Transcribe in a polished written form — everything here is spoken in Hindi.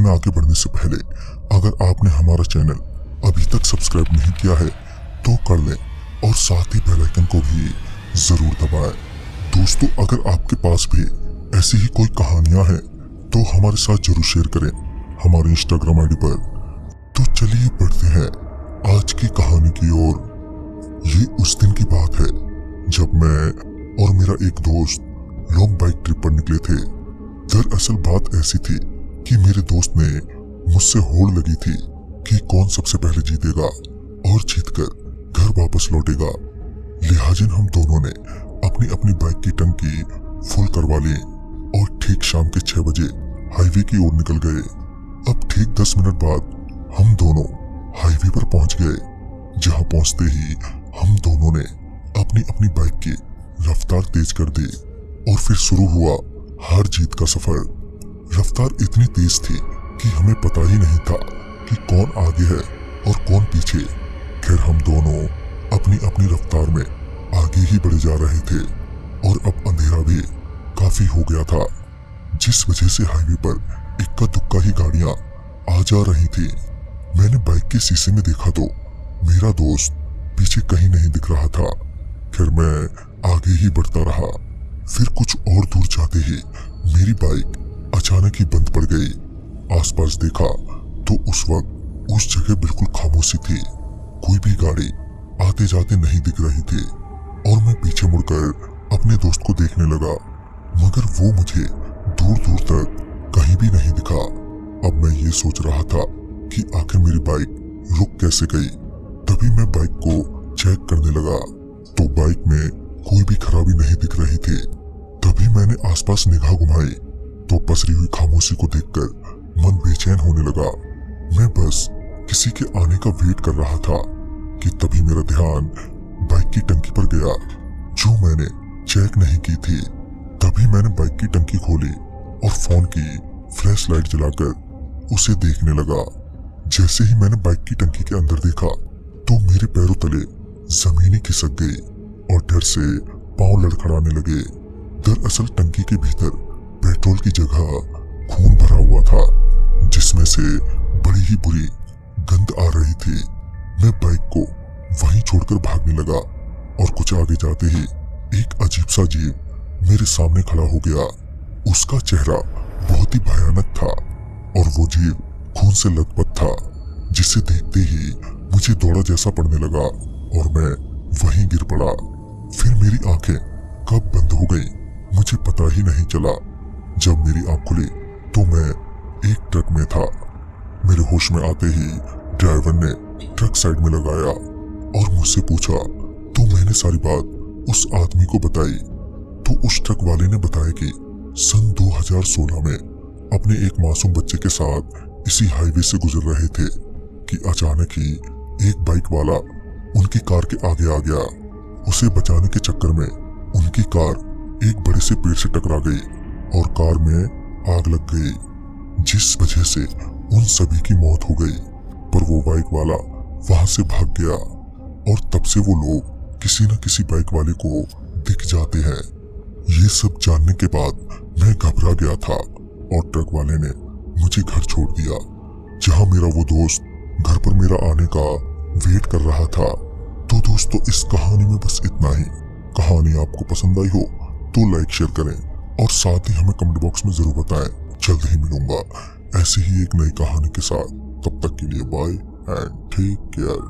में आगे बढ़ने से पहले अगर आपने हमारा चैनल अभी तक सब्सक्राइब नहीं किया है तो कर लें और साथ ही बेल आइकन को भी जरूर दबाएं। दोस्तों, अगर आपके पास भी ऐसी ही कोई कहानियां हैं तो हमारे साथ जरूर शेयर करें हमारे इंस्टाग्राम आईडी पर। तो चलिए बढ़ते हैं आज की कहानी की ओर। ये उस दिन की बात है जब मैं और मेरा एक दोस्त लॉन्ग बाइक ट्रिप पर निकले थे। दरअसल बात ऐसी थी कि मेरे दोस्त ने मुझसे होड़ लगी थी कि कौन सबसे पहले जीतेगा और जीतकर घर वापस लौटेगा। लिहाजन हम दोनों ने अपनी अपनी बाइक की टंकी फुल करवा ली और ठीक शाम के 6 बजे हाईवे की ओर निकल गए। अब ठीक 10 मिनट बाद हम दोनों हाईवे पर पहुंच गए, जहां पहुंचते ही हम दोनों ने अपनी अपनी बाइक की रफ्तार तेज कर दी और फिर शुरू हुआ हार जीत का सफर। रफ्तार इतनी तेज थी कि हमें पता ही नहीं था कि कौन आगे है और कौन पीछे। खैर, हम दोनों अपनी अपनी रफ्तार में आगे ही बढ़े जा रहे थे और अब अंधेरा भी काफी हो गया था, जिस वजह से हाईवे पर इक्का दुक्का ही गाड़ियां आ जा रही थी। मैंने बाइक के शीशे में देखा तो मेरा दोस्त पीछे कहीं नहीं दिख रहा था। फिर मैं आगे ही बढ़ता रहा। फिर कुछ और दूर जाते ही मेरी बाइक अचानक ही बंद पड़ गई। आसपास देखा तो उस वक्त उस जगह बिल्कुल खामोशी थी। कोई भी गाड़ी आते जाते नहीं दिख रही थी और मैं पीछे मुड़कर अपने दोस्त को देखने लगा, मगर वो मुझे दूर दूर तक कहीं भी नहीं दिखा। अब मैं ये सोच रहा था कि आखिर मेरी बाइक रुक कैसे गई। तभी मैं बाइक को चेक करने लगा तो बाइक में कोई भी खराबी नहीं दिख रही थी। तभी मैंने आसपास निगाह घुमाई तो पसरी हुई खामोशी को देखकर मन बेचैन होने लगा। मैं बस किसी के आने का वेट कर रहा था कि तभी मेरा ध्यान बाइक की टंकी पर गया, जो मैंने चेक नहीं की थी। तभी मैंने बाइक की टंकी खोली और फोन की फ्लैश लाइट जलाकर उसे देखने लगा। जैसे ही मैंने बाइक की टंकी के अंदर देखा तो मेरे पैरों तले जमीन खिसक गई और डर से पांव लड़खड़ाने लगे। दरअसल टंकी के भीतर पेट्रोल की जगह खून भरा हुआ था, जिसमें से बड़ी ही बुरी गंध आ रही थी। मैं बाइक को वहीं छोड़कर भागने लगा और कुछ आगे जाते ही एक अजीब सा जीव मेरे सामने खड़ा हो गया। उसका चेहरा बहुत ही भयानक था और वो जीव खून से लथपथ था, जिसे देखते ही मुझे दौड़ा जैसा पड़ने लगा और मैं वहीं गिर पड़ा। फिर मेरी आंखें कब बंद हो गई मुझे पता ही नहीं चला। जब मेरी आंख खुली तो मैं एक ट्रक में था। मेरे होश में आते ही ड्राइवर ने ट्रक साइड में लगाया और मुझसे पूछा तो मैंने सारी बात उस आदमी को बताई। तो उस ट्रक वाले ने बताया कि सन 2016 में अपने एक मासूम बच्चे के साथ इसी हाईवे से गुजर रहे थे कि अचानक ही एक बाइक वाला उनकी कार के आगे आ गया। उसे बचाने के चक्कर में उनकी कार एक बड़े से पेड़ से टकरा गई और कार में आग लग गई, जिस वजह से उन सभी की मौत हो गई। पर वो बाइक वाला वहां से भाग गया और तब से वो लोग किसी न किसी बाइक वाले को दिख जाते हैं। ये सब जानने के बाद मैं घबरा गया था और ट्रक वाले ने मुझे घर छोड़ दिया, जहां मेरा वो दोस्त घर पर मेरा आने का वेट कर रहा था। तो दोस्तों, इस कहानी में बस इतना ही। कहानी आपको पसंद आई हो तो लाइक शेयर करें और साथ ही हमें कमेंट बॉक्स में जरूर बताएं। जल्द ही मिलूंगा ऐसी ही एक नई कहानी के साथ। तब तक के लिए बाय एंड टेक केयर।